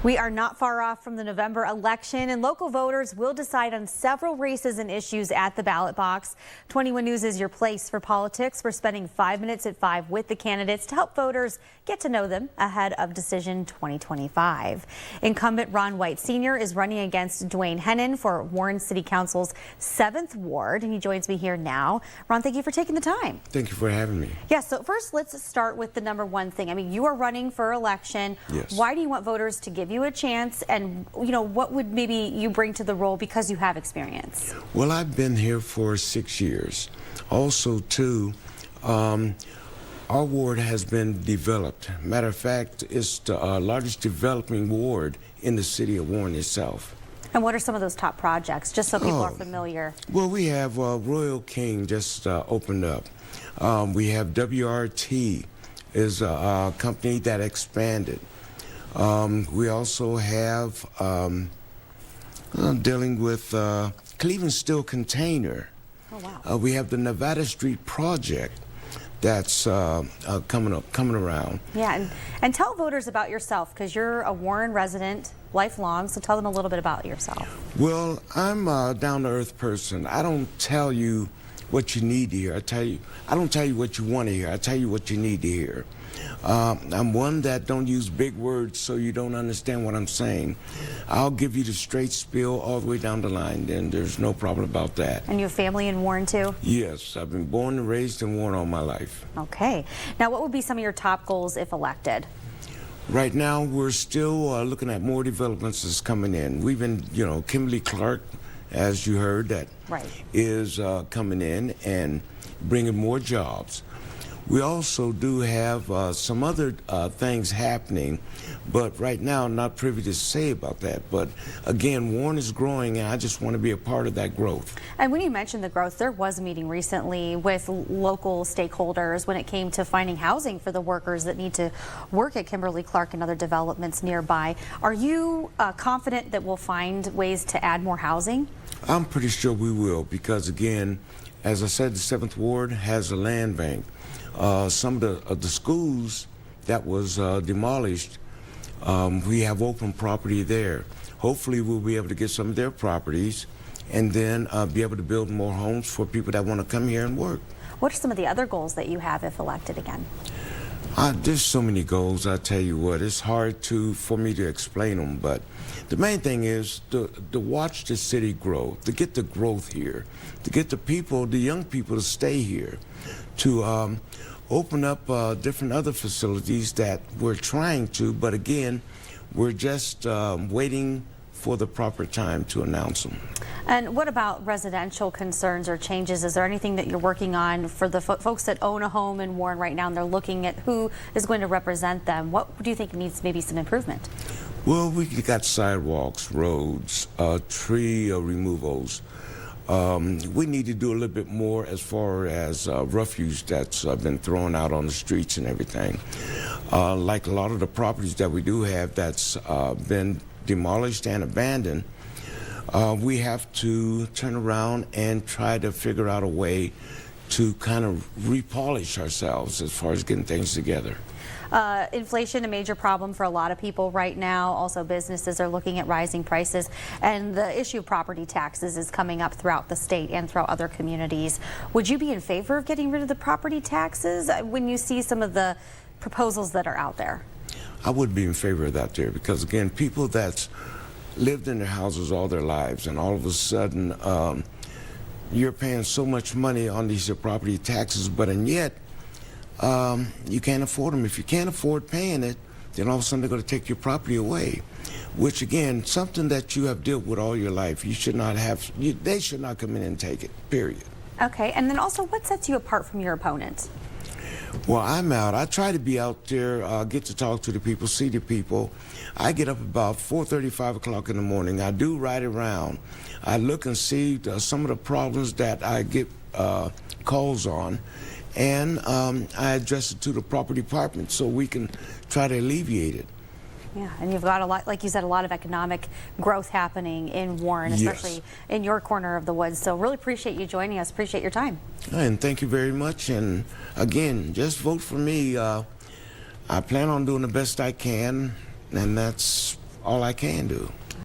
We are not far off from the November election, and local voters will decide on several races and issues at the ballot box. 21 News is your place for politics. We're spending 5 minutes at 5 with the candidates to help voters get to know them ahead of Decision 2025. Incumbent Ron White Sr. is running against Dwayne Hennon for Warren City Council's 7th Ward, and he joins me here now. Ron, thank you for taking the time. Thank you for having me. Yeah, so first let's start with the number one thing. I mean, you are running for election. Yes. Why do you want voters to give you a chance, and what would maybe you bring to the role because you have experience? Well, I've been here for 6 years. Also, too, our ward has been developed. Matter of fact, it's the largest developing ward in the city of Warren itself. And what are some of those top projects, just so people are familiar? Well, we have Royal King just opened up. We have WRT is a company that expanded. We also have dealing with Cleveland Steel Container. Oh, wow. We have the Nevada Street Project that's coming around. Yeah, and tell voters about yourself, because you're a Warren resident, lifelong, so tell them a little bit about yourself. Well, I'm a down-to-earth person. I don't tell you what you need to hear. I don't tell you what you want to hear. I tell you what you need to hear. I'm one that don't use big words so you don't understand what I'm saying. I'll give you the straight spiel all the way down the line, and there's no problem about that. And you have family in Warren too? Yes, I've been born and raised in Warren all my life. Okay. Now, what would be some of your top goals if elected? Right now, we're still looking at more developments that's coming in. We've been, Kimberly-Clark, as you heard, that right. is coming in and bringing more jobs. We also do have some other things happening, but right now I'm not privy to say about that. But again, Warren is growing, and I just want to be a part of that growth. And when you mentioned the growth, there was a meeting recently with local stakeholders when it came to finding housing for the workers that need to work at Kimberly-Clark and other developments nearby. Are you confident that we'll find ways to add more housing? I'm pretty sure we will, because again, as I said, the 7th Ward has a land bank. Some of the schools that was demolished, we have open property there. Hopefully we'll be able to get some of their properties and then be able to build more homes for people that want to come here and work. What are some of the other goals that you have if elected again? There's so many goals, I tell you what. It's hard for me to explain them, but the main thing is to watch the city grow, to get the growth here, to get the people, the young people to stay here, to open up different other facilities that we're trying to, but again, we're just waiting for the proper time to announce them. And what about residential concerns or changes? Is there anything that you're working on for the folks that own a home in Warren right now and they're looking at who is going to represent them? What do you think needs maybe some improvement? Well, we got sidewalks, roads, tree removals. We need to do a little bit more as far as refuse that's been thrown out on the streets and everything. Like a lot of the properties that we do have that's been demolished and abandoned, we have to turn around and try to figure out a way to kind of repolish ourselves as far as getting things together. Inflation, a major problem for a lot of people right now. Also, businesses are looking at rising prices, and the issue of property taxes is coming up throughout the state and throughout other communities. Would you be in favor of getting rid of the property taxes when you see some of the proposals that are out there? I would be in favor of that there, because again, people that's lived in their houses all their lives, and all of a sudden you're paying so much money on these property taxes, and yet you can't afford them. If you can't afford paying it, then all of a sudden they're going to take your property away, which again, something that you have dealt with all your life. You should not have, they should not come in and take it, period. Okay, and then also, what sets you apart from your opponent? Well, I'm out. I try to be out there, get to talk to the people, see the people. I get up about 4:30, 5 o'clock in the morning. I do ride around. I look and see some of the problems that I get calls on, and I address it to the proper department so we can try to alleviate it. Yeah, and you've got a lot, like you said, a lot of economic growth happening in Warren, especially yes. in your corner of the woods. So really appreciate you joining us. Appreciate your time. And thank you very much. And again, just vote for me. I plan on doing the best I can, and that's all I can do.